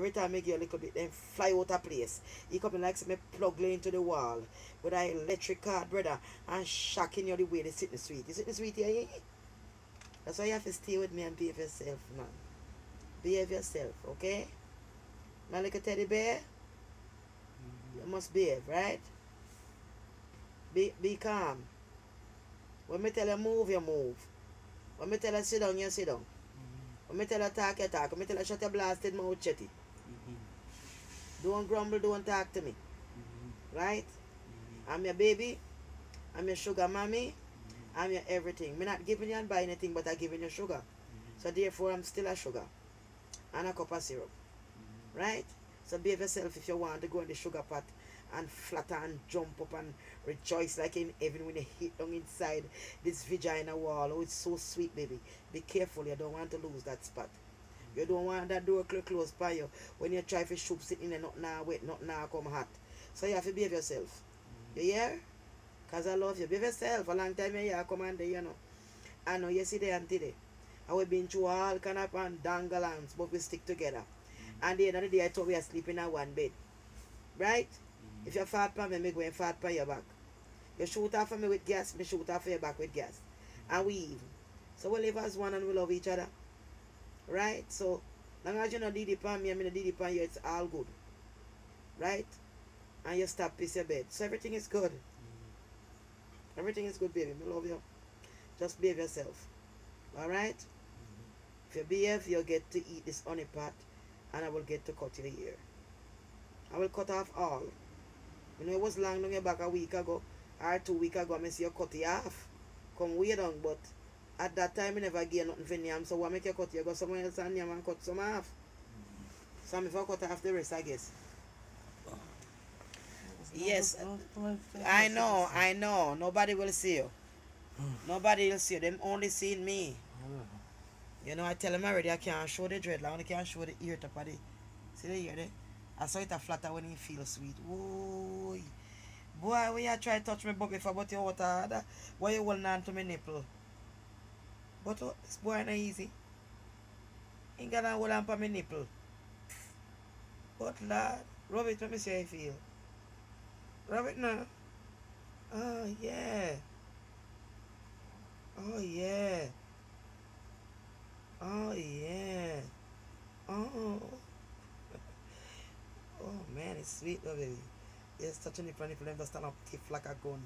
Every time I get a little bit, then fly out of place. He come in like some plug lay into the wall with a electric card, brother, and shocking you the way they sit in the street. You sit in the street here, yeah? That's why you have to stay with me and behave yourself, man. Behave yourself, okay? My little teddy bear, you must behave, right? Be calm. When me tell you move, you move. When me tell you sit down, you sit down. When me tell you talk, you talk. When me tell you shut your blasted mouth, shut it. Don't grumble, don't talk to me. Right? I'm your baby. I'm your sugar mommy. I'm your everything. Me not giving you and buy anything, but I giving you sugar. So therefore, I'm still a sugar. And a cup of syrup. Right? So behave yourself if you want to go in the sugar pot and flatter and jump up and rejoice like in heaven when you hit down inside this vagina wall. Oh, it's so sweet, baby. Be careful, you don't want to lose that spot. You don't want that door close by you when you try to shoot sit in and not now wait, not now come hot. So you have to behave yourself. You hear? Because I love you. Behave yourself. A long time you hear come on there, you know. I know you see there and today. And we've been through all kind of danglelands, but we stick together. And the end of the day, I thought we are sleeping in one bed. Right? If you fart pan me, me go and fart pan your back. You shoot off of me with gas, me shoot off of your back with gas. And we even. So we live as one and we love each other. Right? So, long as you know Didi pan me, I mean Didi pan you, it's all good. Right? And you stop piss your bed. So everything is good. Everything is good, baby. Me love you. Just behave yourself. Alright? If you behave, you'll get to eat this honey pot. And I will get to cut your hair. I will cut off all. You know, it was long down your back a week ago. Or 2 weeks ago, I see you cut it off. Come way down, but at that time, I never gave nothing for yam. So what make you cut? You go somewhere else and yam and cut some off. So I'm if I cut off the rest, I guess. Yes, I know. Nobody will see you. Nobody will see you. Them only seeing me. You know, I tell them already I can't show the dreadlock, I only can't show the ear top of the. See the ear there? I saw it a flatter when it feels sweet. Whoa. Boy, when you try to touch me bubby for but you water harder, why you holding on to my nipple? But this boy not easy. Ain't got to hold on to my nipple. But lad, rub it, let me see how you feel. Rub it now. Oh yeah. Oh yeah. Oh yeah. Oh. Oh man, it's sweet though, baby. Yes, touching it from the flame, just stand up, tiff like a gun.